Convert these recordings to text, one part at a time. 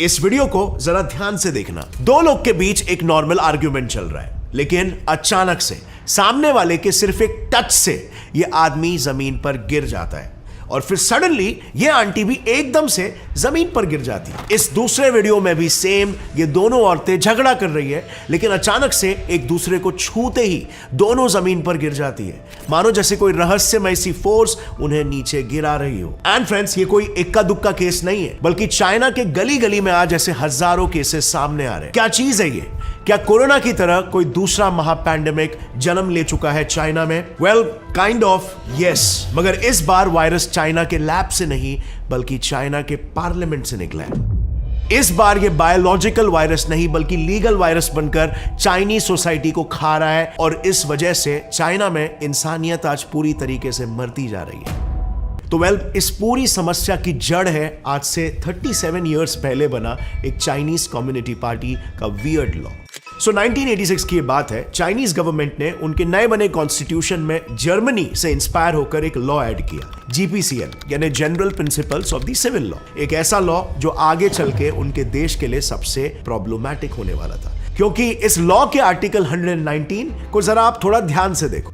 इस वीडियो को जरा ध्यान से देखना। दो लोग के बीच एक नॉर्मल आर्ग्यूमेंट चल रहा है, लेकिन अचानक से सामने वाले के सिर्फ एक टच से यह आदमी जमीन पर गिर जाता है और फिर सडनली ये आंटी भी एकदम से जमीन पर गिर जाती है। इस दूसरे वीडियो में भी सेम, ये दोनों औरतें झगड़ा कर रही है, लेकिन अचानक से एक दूसरे को छूते ही दोनों जमीन पर गिर जाती है, मानो जैसे कोई रहस्यमय सी फोर्स उन्हें नीचे गिरा रही हो। एंड फ्रेंड्स, ये कोई इक्का दुक्का केस नहीं है, बल्कि चाइना के गली गली में आज ऐसे हजारों केसेस सामने आ रहे हैं। क्या चीज है ये? क्या कोरोना की तरह कोई दूसरा महापैंडेमिक जन्म ले चुका है चाइना में? वेल, काइंड ऑफ यस, मगर इस बार वायरस चाइना के लैब से नहीं बल्कि चाइना के पार्लियामेंट से निकला है। इस बार ये बायोलॉजिकल वायरस नहीं बल्कि लीगल वायरस बनकर चाइनीज सोसाइटी को खा रहा है और इस वजह से चाइना में इंसानियत आज पूरी तरीके से मरती जा रही है। तो वेल, इस पूरी समस्या की जड़ है आज से 37 इयर्स पहले बना एक चाइनीज कम्युनिटी पार्टी का वियर्ड लॉ। 1986 की बात है। चाइनीज गवर्नमेंट ने उनके नए बने कॉन्स्टिट्यूशन में जर्मनी से इंस्पायर होकर एक लॉ ऐड किया, जीपीसीएल यानी general principles of the civil law. एक ऐसा लॉ जो आगे चल के उनके देश के लिए सबसे प्रॉब्लमैटिक होने वाला था, क्योंकि इस लॉ के आर्टिकल 119 को जरा आप थोड़ा ध्यान से देखो।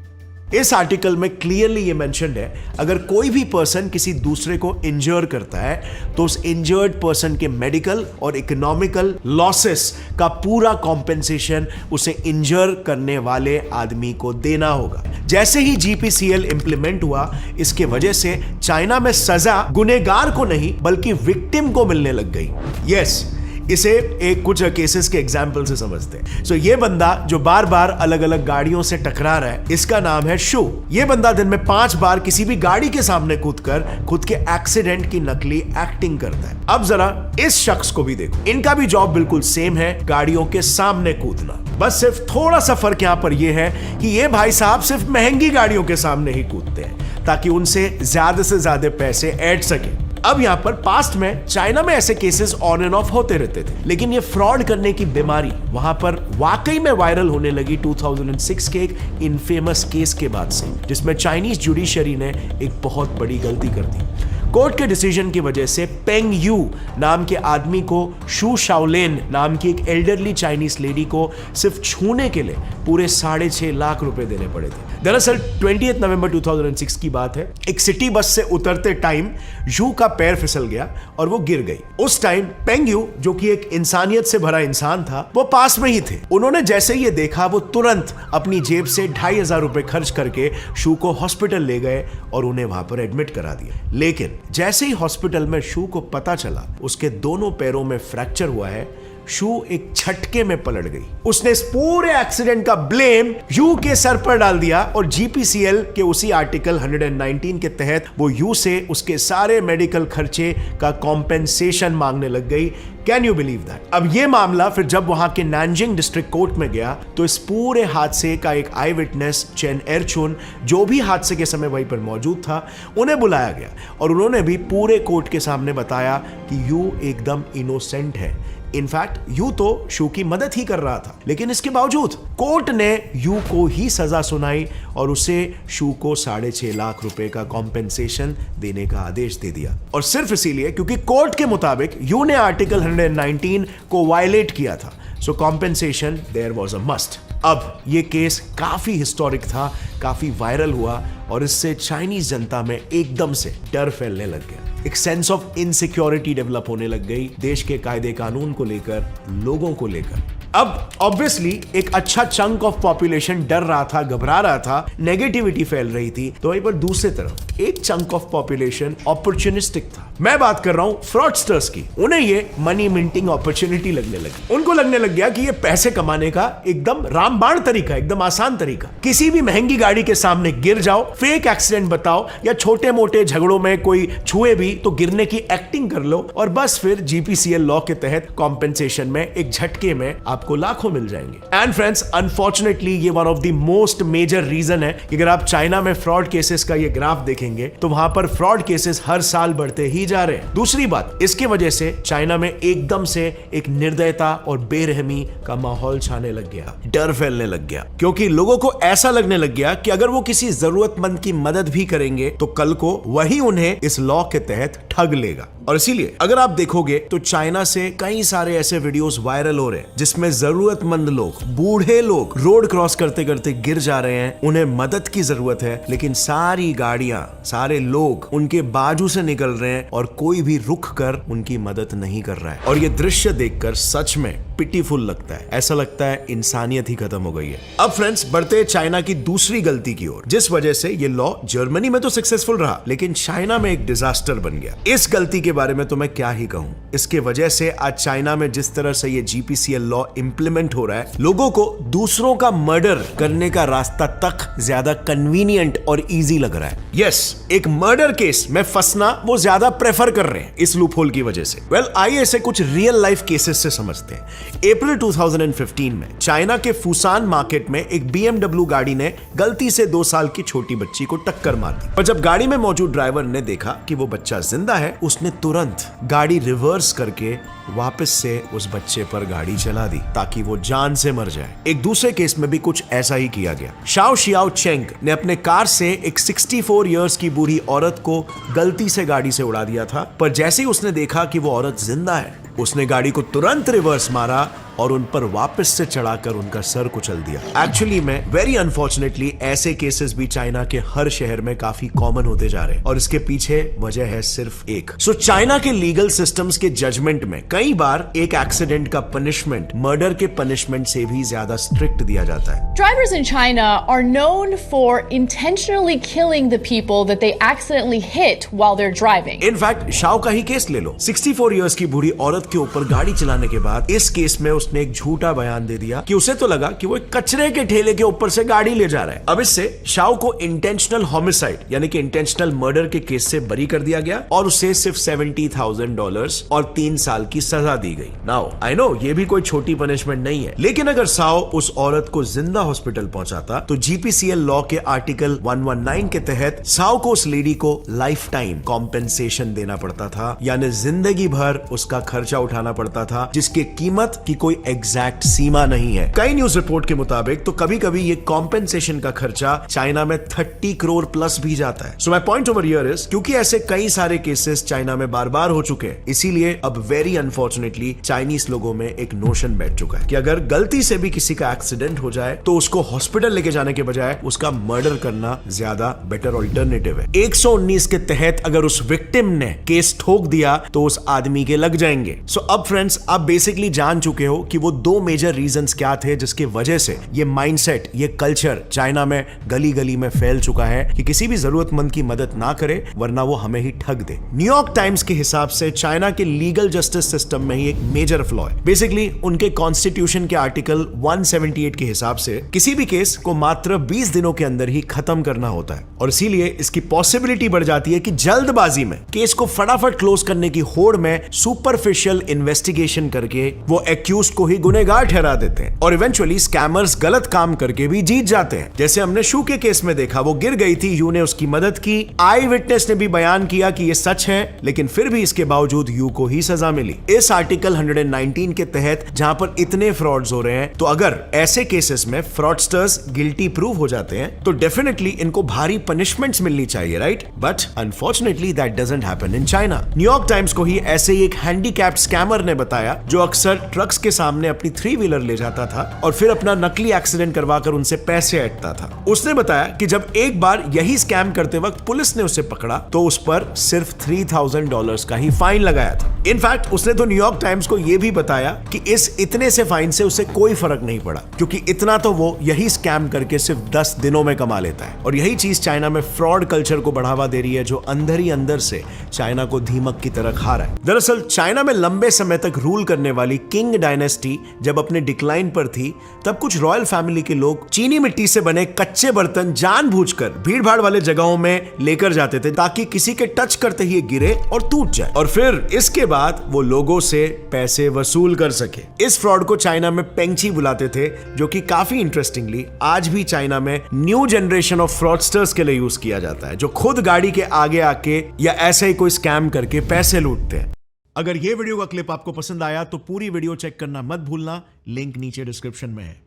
इस आर्टिकल में क्लियरली ये मेंशन्ड है, अगर कोई भी पर्सन किसी दूसरे को इंजर करता है तो उस इंजर्ड पर्सन के मेडिकल और इकोनॉमिकल लॉसेस का पूरा कॉम्पेंसेशन उसे इंजर करने वाले आदमी को देना होगा। जैसे ही जीपीसीएल इंप्लीमेंट हुआ, इसके वजह से चाइना में सजा गुनहगार को नहीं बल्कि विक्टिम को मिलने लग गई। यस, इसे एक कुछ केसेस के एग्जाम्पल से समझते हैं। सो ये बंदा जो बार बार अलग अलग गाड़ियों से टकरा रहा है, इसका नाम है शू। ये बंदा दिन में 5 बार किसी भी गाड़ी के सामने कूदकर खुद के एक्सीडेंट की नकली एक्टिंग करता है। अब जरा इस शख्स को भी देखो, इनका भी जॉब बिल्कुल सेम है, गाड़ियों के सामने कूदना। बस सिर्फ थोड़ा सा फर्क यहां पर यह है कि ये भाई साहब सिर्फ महंगी गाड़ियों के सामने ही कूदते हैं ताकि उनसे ज्यादा से ज्यादा पैसे ऐड सके। अब यहां पर पास्ट में चाइना में ऐसे केसेस ऑन एंड ऑफ होते रहते थे, लेकिन ये फ्रॉड करने की बीमारी वहां पर वाकई में वायरल होने लगी 2006 के एक इनफेमस केस के बाद से, जिसमें चाइनीज जुडिशरी ने एक बहुत बड़ी गलती कर दी। कोर्ट के डिसीजन की वजह से पेंग यू नाम के आदमी को शू शाओलेन नाम की एक एल्डरली चाइनीज लेडी को सिर्फ छूने के लिए पूरे 6.5 लाख रुपए देने पड़े थे। दरअसल 28 नवंबर 2006 की बात है। एक सिटी बस से उतरते टाइम यू का पैर फिसल गया और वो गिर गई। उस टाइम पेंग यू, जो कि एक इंसानियत से भरा इंसान था, वो पास में ही थे। उन्होंने जैसे ये देखा, वो तुरंत अपनी जेब से 2,500 रुपए खर्च करके शू को हॉस्पिटल ले गए और उन्हें वहां पर एडमिट करा दिया। लेकिन जैसे ही हॉस्पिटल में शू को पता चला उसके दोनों पैरों में फ्रैक्चर हुआ है, शू एक झटके में पलट गई। उसने इस पूरे एक्सीडेंट का ब्लेम यू के सर पर डाल दिया और जीपीसीएल के उसी आर्टिकल 119 के तहत वो यू से उसके सारे मेडिकल खर्चे का कॉम्पेंसेशन मांगने लग गई। Can you believe that? अब ये मामला फिर जब वहां के नैनजिंग डिस्ट्रिक्ट कोर्ट में गया तो इस पूरे हादसे का एक आई विटनेस चेन एरचुन, जो भी हादसे के समय वहीं पर मौजूद था, उन्हें बुलाया गया और उन्होंने भी पूरे कोर्ट के सामने बताया कि यू एकदम इनोसेंट है। इनफैक्ट यू तो शू की मदद ही कर रहा था, लेकिन इसके बावजूद कोर्ट ने यू को ही सजा सुनाई और उसे शू को 6.5 लाख रुपए का कॉम्पेंसेशन देने का आदेश दे दिया। और सिर्फ इसीलिए क्योंकि कोर्ट के मुताबिक यू ने आर्टिकल 119 को वायलेट किया था। So compensation there was a must. अब ये केस काफी हिस्टोरिक था, काफी वायरल हुआ और इससे चाइनीज जनता में एकदम से डर फैलने लग गया। एक सेंस ऑफ इनसिक्योरिटी डेवलप होने लग गई देश के कायदे कानून को लेकर, लोगों को लेकर। अब ऑब्वियसली एक अच्छा चंक ऑफ पॉपुलेशन डर रहा था, घबरा रहा था, नेगेटिविटी फैल रही थी, तो वहीं पर दूसरी तरफ एक चंक ऑफ पॉपुलेशन अपॉर्चुनिस्टिक था। मैं बात कर रहा हूं फ्रॉडस्टर्स की। उन्हें ये मनी मिंटिंग अपॉर्चुनिटी लगने लगी। उनको लगने लग गया कि ये पैसे कमाने का एकदम रामबाण तरीका, एकदम आसान तरीका। किसी भी महंगी गाड़ी के सामने गिर जाओ, फेक एक्सीडेंट बताओ या छोटे मोटे झगड़ों में कोई छुए भी तो गिरने की एक्टिंग कर लो और बस फिर जीपीसीएल लॉ के तहत कॉम्पेंसेशन में एक झटके में आपको लाखों मिल जाएंगे। एंड फ्रेंड्स, अनफॉर्चुनेटली ये one of the most major reason है कि अगर आप चाइना में फ्रॉड केसेस का ये ग्राफ देखेंगे तो वहां पर फ्रॉड केसेस हर साल बढ़ते ही जा रहे हैं। दूसरी बात, इसके वजह से चाइना में एकदम से एक निर्दयता और बेरहमी का माहौल छाने लग गया, डर फैलने लग गया, क्योंकि लोगों को ऐसा लगने लग गया कि अगर वो किसी जरूरतमंद की मदद भी करेंगे तो कल को वही उन्हें इस लॉ के तहत ठग लेगा। और इसीलिए अगर आप देखोगे तो चाइना से कई सारे ऐसे वीडियोस वायरल हो रहे हैं जिसमें जरूरतमंद लोग, बूढ़े लोग रोड क्रॉस करते करते गिर जा रहे हैं, उन्हें मदद की जरूरत है, लेकिन सारी गाड़ियां, सारे लोग उनके बाजू से निकल रहे हैं और कोई भी रुक कर उनकी मदद नहीं कर रहा है। और ये दृश्य देखकर सच में पिटीफुल लगता है, ऐसा लगता है इंसानियत ही खत्म हो गई है। अब फ्रेंड्स बढ़ते हैं चाइना की दूसरी गलती की ओर, जिस वजह से ये लॉ जर्मनी में तो सक्सेसफुल रहा लेकिन चाइना में एक डिजास्टर बन गया। इस गलती के बारे में तो मैं क्या ही कहूं। इसके वजह से आज चाइना में जिस तरह से ये जीपीसीएल लॉ इंप्लीमेंट हो रहा है, लोगों को दूसरों का मर्डर करने का रास्ता तक ज्यादा कन्वीनियंट और इजी लग रहा है। यस, एक मर्डर केस में फंसना वो ज्यादा प्रेफर कर रहे हैं इस लूपहोल की वजह से। वेल, आइए इसे कुछ रियल लाइफ केसेस से समझते हैं। अप्रैल 2015 में चाइना के फुसान मार्केट में एक BMW गाड़ी ने गलती से 2 साल की छोटी बच्ची को टक्कर मार दी। पर जब गाड़ी में मौजूद ड्राइवर ने देखा कि वो बच्चा जिंदा है, उसने तुरंत गाड़ी रिवर्स करके वापस से उस बच्चे पर गाड़ी चला दी ताकि वो जान से मर जाए। एक दूसरे केस में भी कुछ ऐसा ही किया गया। शाओ शियाओ चेंग ने अपने कार से एक 64 इयर्स की बूढ़ी औरत को गलती से गाड़ी से उड़ा दिया था, पर जैसे ही उसने देखा कि वो औरत जिंदा है, उसने गाड़ी को तुरंत रिवर्स मारा और उन पर वापस से चढ़ाकर उनका सर कुचल दिया। एक्चुअली में वेरी अनफॉर्चुनेटली ऐसे केसेस भी चाइना के हर शहर में काफी कॉमन होते जा रहे हैं और इसके पीछे वजह है सिर्फ एक। चाइना के लीगल सिस्टम्स के जजमेंट में कई बार एक एक्सीडेंट का पनिशमेंट मर्डर के पनिशमेंट से भी ज्यादा स्ट्रिक्ट दिया जाता है। Drivers in China are known for intentionally killing the people that they accidentally hit while they're driving. In fact Shao का ही केस ले लो। 64 इयर्स की बूढ़ी औरत के ऊपर गाड़ी चलाने के बाद इस केस में उसने एक झूठा बयान दे दिया कि उसे तो लगा कि वो एक कचरे के ठेले के ऊपर से गाड़ी ले जा रहा है। अब इससे शाओ को इंटेंशनल होमिसाइड यानी कि इंटेंशनल मर्डर के केस से बरी कर दिया गया और उसे सिर्फ $70,000 और 3 साल की सजा दी गई। नाउ आई नो ये भी कोई छोटी पनिशमेंट नहीं है, लेकिन अगर शाओ उस औरत को जिंदा हॉस्पिटल पहुंचाता तो जीपीसीएल लॉ के आर्टिकल 119 के तहत शाओ को उस लेडी को लाइफ टाइम कॉम्पेंसेशन देना पड़ता था, यानी जिंदगी भर उसका खर्चा उठाना पड़ता था, जिसकी कीमत की कोई एग्जैक्ट सीमा नहीं है। कई न्यूज रिपोर्ट के मुताबिक तो कभी कभी ये कॉम्पेंसेशन का खर्चा चाइना में 30 करोड़ प्लस भी जाता है। So my point over here is, क्योंकि ऐसे कई सारे केसेस चाइना में बार बार हो चुके हैं, इसीलिए अब वेरी अनफॉर्चुनेटली चाइनीज लोगों में एक नोशन बैठ चुका है कि अगर गलती से भी किसी का एक्सीडेंट हो जाए तो उसको हॉस्पिटल लेके जाने के बजाय उसका मर्डर करना ज्यादा बेटर ऑल्टरनेटिव है। 119 के तहत अगर उस विक्टिम ने केस ठोक दिया तो उस आदमी के लग जाएंगे। सो अब फ्रेंड्स, आप बेसिकली जान चुके हो कि वो 2 मेजर रीजंस क्या थे जिसकी वजह से ये माइंडसेट, ये कल्चर चाइना में गली गली में फैल चुका है कि किसी भी जरूरतमंद की मदद ना करे वरना वो हमें ही ठग दे। न्यूयॉर्क टाइम्स के हिसाब से चाइना के लीगल जस्टिस सिस्टम में ही एक मेजर फ्लॉ है। बेसिकली उनके कॉन्स्टिट्यूशन के आर्टिकल 178 के हिसाब से किसी भी केस को मात्र 20 दिनों के अंदर ही खत्म करना होता है और इसीलिए इसकी पॉसिबिलिटी बढ़ जाती है कि जल्दबाजी में केस को फटाफट क्लोज करने की होड़ में सुपरफिशियल इन्वेस्टिगेशन करके वो एक्यूज को ही गुनहगार ठहरा देते हैं और इवेंचुअली स्कैमर्स गलत काम करके भी जीत जाते हैं। जैसे हमने शू के केस में देखा, वो गिर गई थी, यू ने उसकी मदद की, आई विटनेस ने भी बयान किया कि ये सच है, लेकिन फिर भी इसके बावजूद यू को ही सजा मिली। इस आर्टिकल 119 के तहत जहां पर इतने फ्रॉड्स हो रहे हैं, तो अगर ऐसे केसेस में फ्रॉडस्टर्स गिल्टी प्रूव हो जाते हैं तो डेफिनेटली इनको भारी पनिशमेंट्स मिलनी चाहिए, right? But unfortunately that doesn't happen in China. New York times को ही ऐसे ही एक हैंडीकैप्ड स्कैमर ने बताया जो अक्सर ट्रक्स के सामने अपनी 3 व्हीलर ले जाता था और फिर अपना नकली एक्सीडेंट करवाकर उनसे पैसे ऐंठता था। उसने बताया कि जब एक बार यही स्कैम करते वक्त पुलिस ने उसे पकड़ा तो उस पर सिर्फ $3,000 का ही फाइन लगाया था। इनफैक्ट उसने तो न्यूयॉर्क टाइम्स को यह भी बताया कि इस इतने से फाइन से उसे कोई फर्क नहीं पड़ा क्योंकि इतना तो वो यही स्कैम करके सिर्फ 10 दिनों में कमा लेता है। और यही चीज चाइना में फ्रॉड कल्चर को बढ़ावा दे रही है जो अंदर ही अंदर से चाइना को धीमक की तरह खा रहा है। दरअसल चाइना में लंबे समय तक रूल करने वाली किंग डायनेस्टी जब अपने डिक्लाइन पर थी, तब कुछ रॉयल फैमिली के लोग चीनी मिट्टी से बने कच्चे बर्तन जानबूझकर भीड़-भाड़ वाले जगहों में लेकर जाते थे ताकि किसी के टच करते ही गिरे और टूट जाए और फिर इसके बाद वो लोगों से पैसे वसूल कर सके। इस फ्रॉड को चाइना में पेंगची बुलाते थे, जो कि काफी इंटरेस्टिंगली आज भी चाइना में न्यू जनरेशन ऑफ फ्रॉडस्टर्स के लिए यूज किया जाता है, जो खुद गाड़ी के आगे आके या ऐसे ही कोई स्कैम करके पैसे लूटते हैं। अगर ये वीडियो का क्लिप आपको पसंद आया तो पूरी वीडियो चेक करना मत भूलना, लिंक नीचे डिस्क्रिप्शन में है।